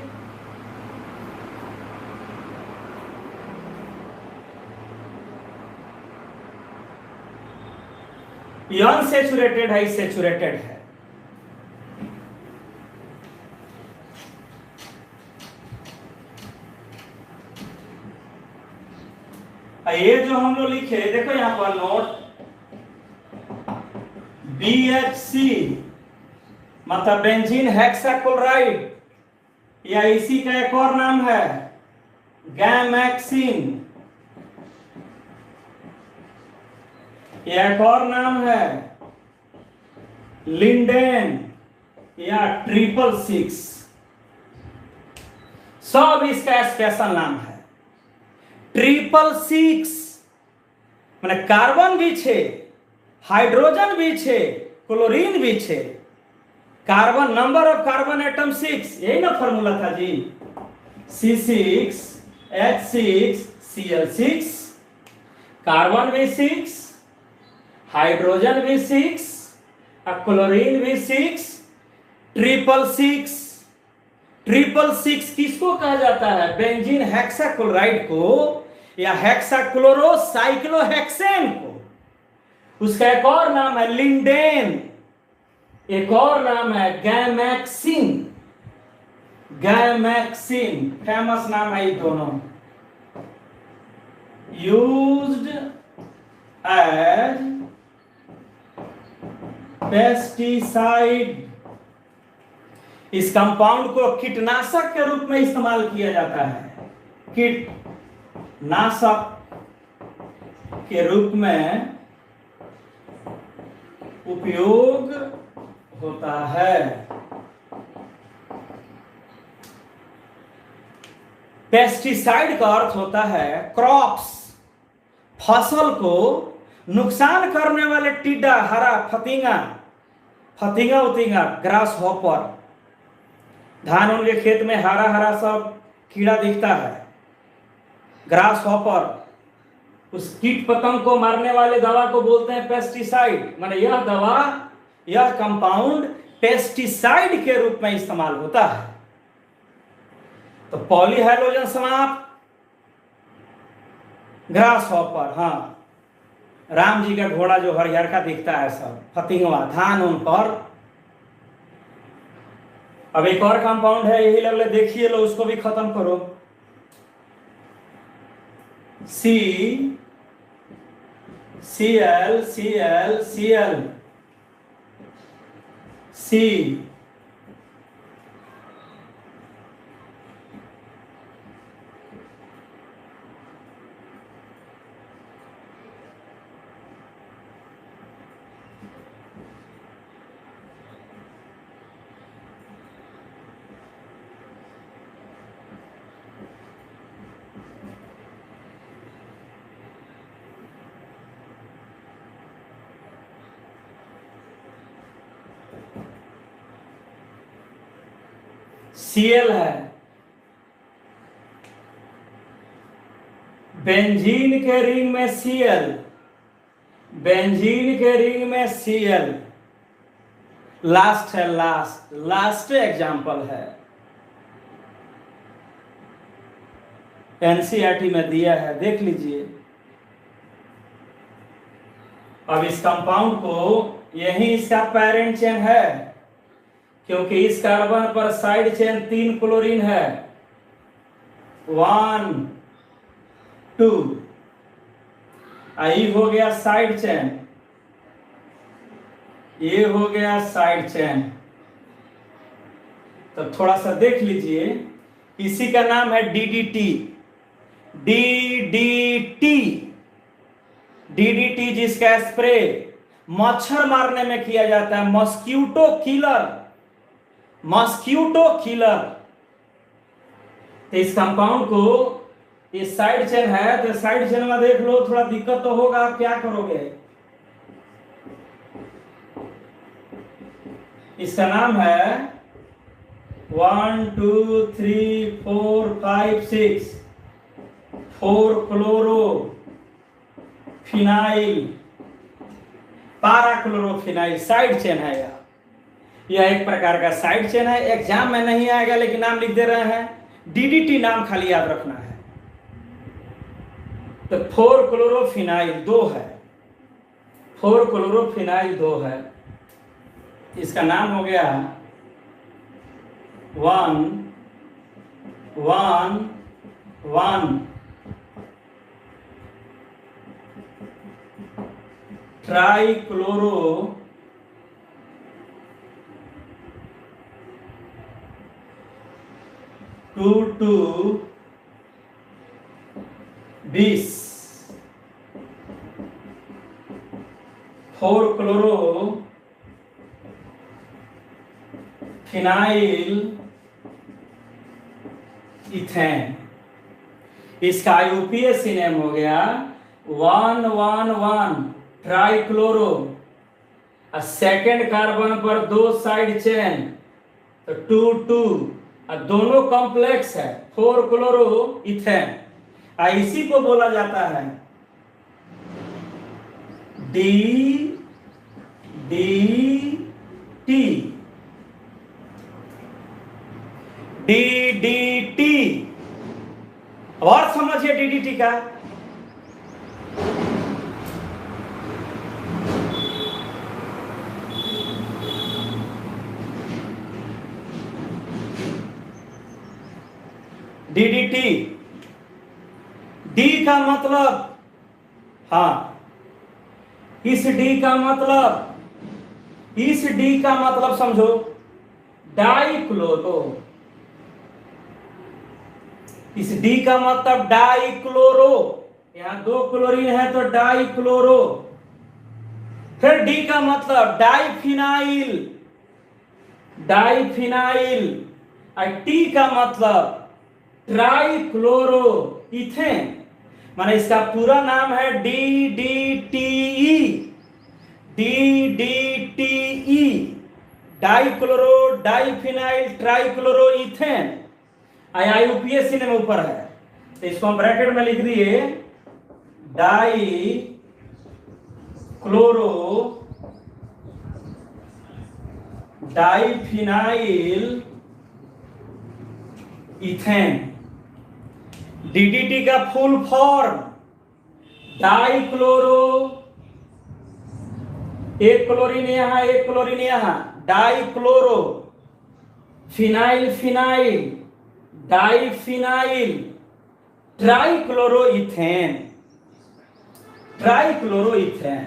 अनसैचुरेटेड है, सैचुरेटेड है। ये जो हम लोग लिखे, देखो यहां पर नोट, BHC मतलब बेंजीन हेक्साक्लोराइड, या इसी का एक और नाम है गैमैक्सिन, एक और नाम है लिंडेन या 666, सब इसका स्पेशल नाम है। 666 माने कार्बन भी छे, हाइड्रोजन भी छे, क्लोरीन भी छे। Carbon, number of carbon atom 6, यही ना फॉर्मूला था जी, C6H6Cl6, कार्बन भी 6, हाइड्रोजन भी 6, क्लोरीन भी 6, 666। 666 किसको कहा जाता है? बेंजीन हेक्साक्लोराइड को या हेक्साक्लोरोसाइक्लोहेक्सेन को। उसका एक और नाम है लिंडेन, एक और नाम है गैमैक्सिन। गैमैक्सिन फेमस नाम है ये दोनों, यूज्ड एज पेस्टिसाइड। इस कंपाउंड को कीटनाशक के रूप में इस्तेमाल किया जाता है, कीटनाशक के रूप में उपयोग होता है। पेस्टिसाइड का अर्थ होता है क्रॉप्स, फसल को नुकसान करने वाले टिड्डा, हरा फतिंगा, फतिंगा उतिंगा, ग्रास हॉपर। धान उनके खेत में हरा हरा सब कीड़ा दिखता है, ग्रास हॉपर। उस कीट पतंग को मारने वाले दवा को बोलते हैं पेस्टिसाइड। माने यह दवा, यह कंपाउंड पेस्टिसाइड के रूप में इस्तेमाल होता है। तो पॉलीहाइड्रोजन समाप्त, ग्रास हॉपर, हाँ, राम जी का घोड़ा जो हरिहर का दिखता है सब, फतिंगवा, धान उन पर। अब एक और कंपाउंड है, यही लगले देखिए लो, उसको भी खत्म करो। CCl C Cl है, बेंजीन के रिंग में Cl, बेंजीन के रिंग में Cl लास्ट है, लास्ट एग्जाम्पल है, एनसीईआरटी में दिया है, देख लीजिए। अब इस कंपाउंड को, यही इसका पेरेंट चेन है, क्योंकि इस कार्बन पर साइड चेन 3 क्लोरीन है, 1 2, आई हो गया साइड चेन, ये हो गया साइड चेन। तो थोड़ा सा देख लीजिए, इसी का नाम है डीडीटी। डीडीटी जिसका स्प्रे मच्छर मारने में किया जाता है, मॉस्क्यूटो किलर। तो इस कंपाउंड को, ये साइड चेन है, तो साइड चेन में देख लो, थोड़ा दिक्कत तो होगा, क्या करोगे? इसका नाम है 1 2 3 4 5 6, 4 क्लोरो फिनाइल, पारा क्लोरोफिनाइल साइड चेन है यह एक प्रकार का साइड चेन है। एग्जाम में नहीं आएगा लेकिन नाम लिख दे रहे हैं, डीडीटी नाम खाली याद रखना है। तो 4 क्लोरोफिनाइल 2 है, 4 क्लोरोफिनाइल 2 है, इसका नाम हो गया 1,1,1 trichloro two 20 4 chloro phenyl ethane, इसका यूपीएससी नेम हो गया 1,1,1 ट्राइक्लोरो। सेकेंड कार्बन पर 2 साइड चेन तो 2,2 दोनों कॉम्प्लेक्स है 4 क्लोरो इथेन। इसी को बोला जाता है डी डी टी, DDT। और समझिए DDT का, DDT डी का मतलब, हाँ इस डी का मतलब, इस डी का मतलब समझो डाइक्लोरो, इस डी का मतलब डाइक्लोरो, यहां 2 क्लोरीन है तो डाइक्लोरो। फिर डी का मतलब डाइफिनाइल, डाइफिनाइल। टी का मतलब ट्राइक्लोरो इथेन, माने इसका पूरा नाम है DDTE, DDTE dichloro diphenyl trichloro ethane. UPSC ने ऊपर है तो इसको हम ब्रैकेट में लिख दिए die chloro diphenyl ethane. DDT का फुल फॉर्म डाइक्लोरो, एक क्लोरीन यहां एक क्लोरीन यहां, dichloro phenyl phenyl diphenyl trichloro ethane, trichloro ethane,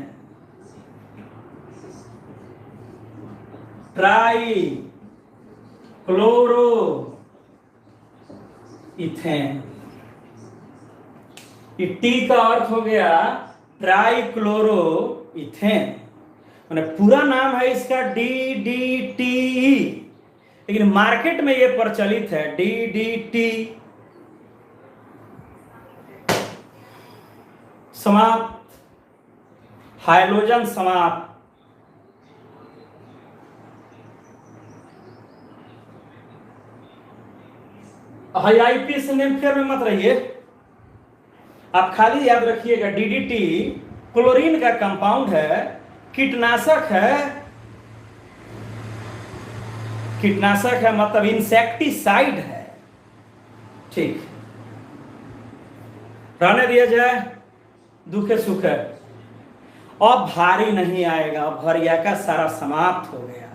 trichloro ethane. T का अर्थ हो गया ट्राइक्लोरो इथेन, माने पूरा नाम है इसका DDTE, लेकिन मार्केट में ये प्रचलित है DDT। समाप्त, हाइड्रोजन समाप्त। आईपीएस नेम फेयर में मत रहिए, आप खाली याद रखिएगा DDT क्लोरीन का कंपाउंड है, कीटनाशक है, कीटनाशक है मतलब इंसेक्टिसाइड है। ठीक, रहने दिया जाए, दुखे सुखे। अब भारी नहीं आएगा, अब भरिया का सारा समाप्त हो गया।